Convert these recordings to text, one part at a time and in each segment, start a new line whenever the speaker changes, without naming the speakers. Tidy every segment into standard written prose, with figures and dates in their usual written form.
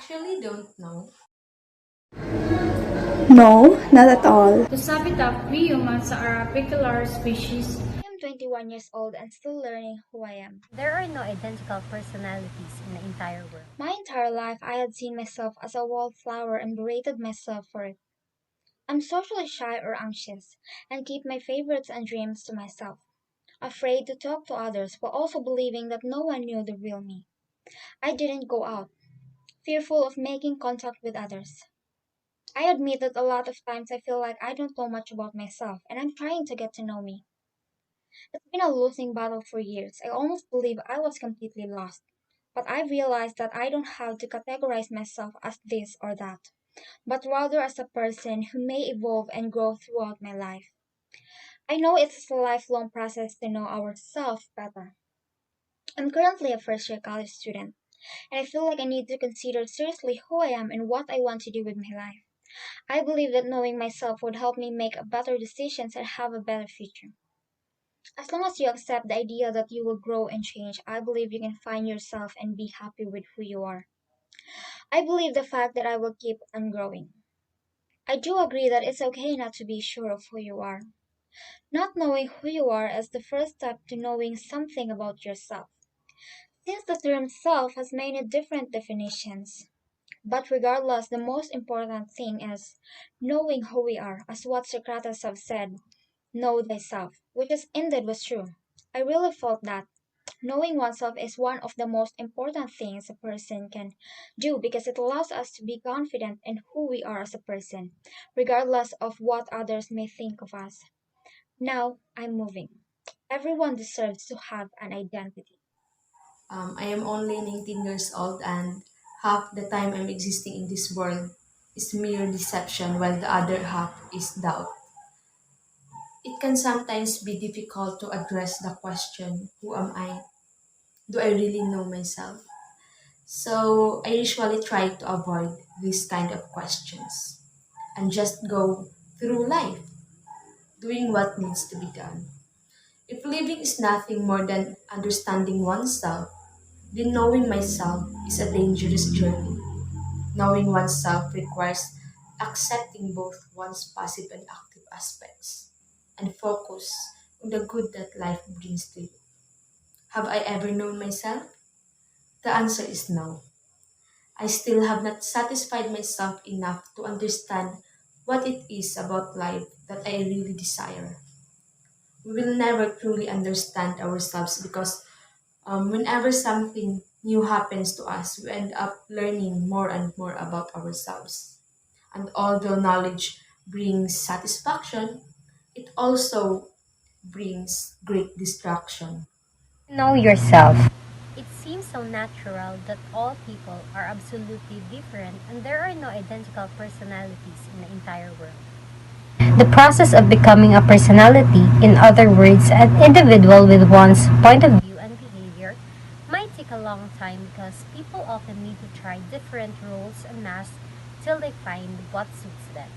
actually don't know.
No, not at all.
To sum it up, we humans are a peculiar species.
I am 21 years old and still learning who I am.
There are no identical personalities in the entire world.
My entire life, I had seen myself as a wallflower and berated myself for it. I'm socially shy or anxious and keep my favorites and dreams to myself, afraid to talk to others while also believing that no one knew the real me. I didn't go out, fearful of making contact with others. I admit that a lot of times I feel like I don't know much about myself and I'm trying to get to know me. It's been a losing battle for years. I almost believe I was completely lost. But I realized that I don't have to categorize myself as this or that, but rather as a person who may evolve and grow throughout my life. I know it's a lifelong process to know ourselves better. I'm currently a first year college student, and I feel like I need to consider seriously who I am and what I want to do with my life. I believe that knowing myself would help me make better decisions and have a better future. As long as you accept the idea that you will grow and change, I believe you can find yourself and be happy with who you are. I believe the fact that I will keep on growing. I do agree that it's okay not to be sure of who you are. Not knowing who you are is the first step to knowing something about yourself. Since the term self has many different definitions, but regardless, the most important thing is knowing who we are, as what Socrates have said, know thyself, which is indeed was true. I really felt that knowing oneself is one of the most important things a person can do because it allows us to be confident in who we are as a person, regardless of what others may think of us. Now, I'm moving. Everyone deserves to have an identity.
I am only 19 years old, and half the time I'm existing in this world is mere deception, while the other half is doubt. It can sometimes be difficult to address the question, who am I? Do I really know myself? So I usually try to avoid these kind of questions and just go through life, doing what needs to be done. If living is nothing more than understanding oneself, then knowing myself is a dangerous journey. Knowing oneself requires accepting both one's passive and active aspects and focus on the good that life brings to you. Have I ever known myself? The answer is no. I still have not satisfied myself enough to understand what it is about life that I really desire. We will never truly understand ourselves because whenever something new happens to us, we end up learning more and more about ourselves. And although knowledge brings satisfaction, it also brings great distraction.
Know yourself. It seems so natural that all people are absolutely different and there are no identical personalities in the entire world. The process of becoming a personality, in other words, an individual with one's point of view and behavior, might take a long time because people often need to try different roles and masks till they find what suits them.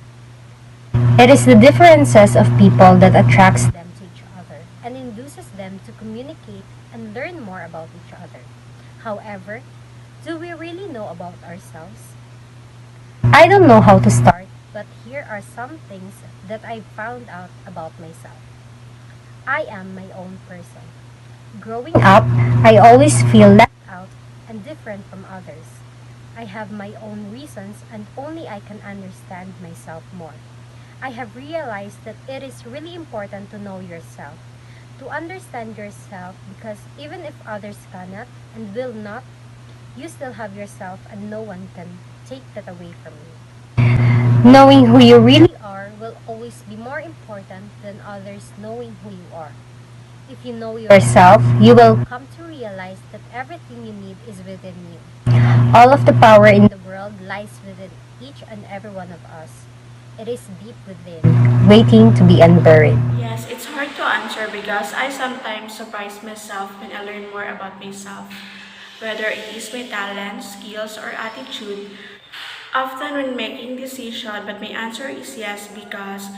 It is the differences of people that attracts them to each other and induces them to communicate and learn more about each other. However, do we really know about ourselves? I don't know how to start, but here are some things that I found out about myself. I am my own person. Growing up, I always feel left out and different from others. I have my own reasons and only I can understand myself more. I have realized that it is really important to know yourself, to understand yourself because even if others cannot and will not, you still have yourself and no one can take that away from you. Knowing who you really are will always be more important than others knowing who you are. If you know yourself, you will come to realize that everything you need is within you. All of the power in the world lies within each and every one of us. It is deep within, waiting to be unburied.
Yes, it's hard to answer because I sometimes surprise myself when I learn more about myself, whether it is my talents, skills, or attitude. Often when making decision, but my answer is yes because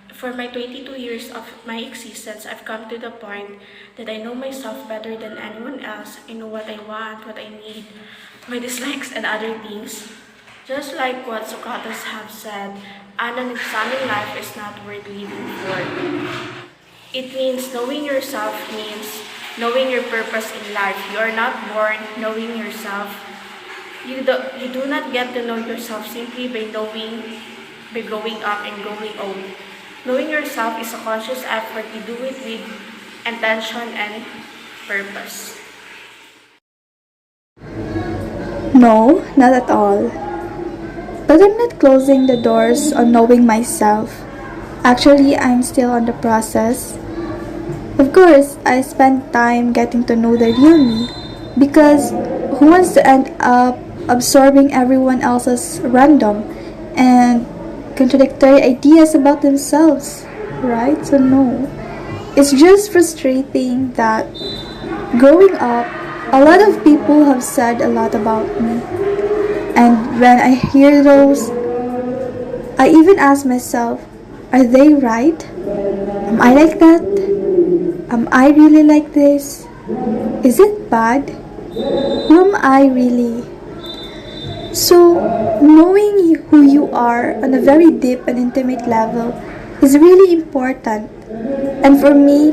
for my 22 years of my existence, I've come to the point that I know myself better than anyone else. I know what I want, what I need, my dislikes, and other things. Just like what Socrates have said, an unexamined life is not worth living for. It means knowing yourself means knowing your purpose in life. You are not born knowing yourself. You do not get to know yourself simply by growing up and growing old. Knowing yourself is a conscious effort. You do it with intention and purpose.
No, not at all. But I'm not closing the doors on knowing myself. Actually, I'm still on the process. Of course, I spend time getting to know the real me because who wants to end up absorbing everyone else's random and contradictory ideas about themselves, right? So, no. It's just frustrating that growing up, a lot of people have said a lot about me. And when I hear those, I even ask myself, are they right? Am I like that? Am I really like this? Is it bad? Who am I really? So, knowing who you are on a very deep and intimate level is really important. And for me,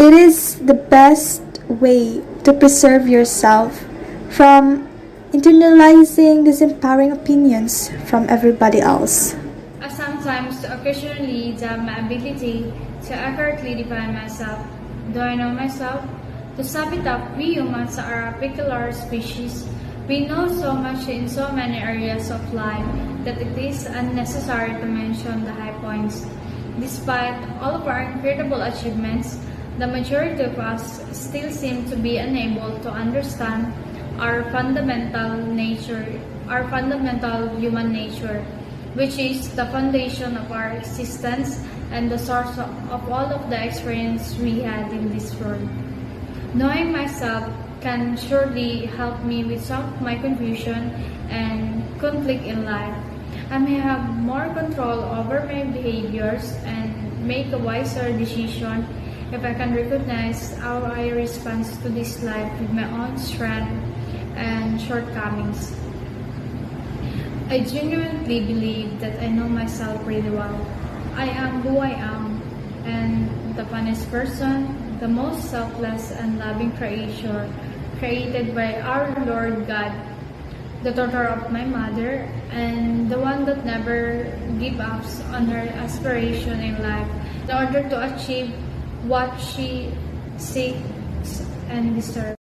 it is the best way to preserve yourself from internalizing disempowering opinions from everybody else.
I sometimes occasionally doubt my ability to accurately define myself. Do I know myself? To sum it up, we humans are a peculiar species. We know so much in so many areas of life that it is unnecessary to mention the high points. Despite all of our incredible achievements, the majority of us still seem to be unable to understand our fundamental human nature, which is the foundation of our existence and the source of all of the experience we had in this world. Knowing myself can surely help me with some of my confusion and conflict in life. I may have more control over my behaviors and make a wiser decision if I can recognize how I respond to this life with my own strength and shortcomings. I genuinely believe that I know myself really well. I am who I am, and the funniest person, the most selfless and loving creature created by our Lord God, the daughter of my mother, and the one that never gives up on her aspiration in life in order to achieve what she seeks and deserves.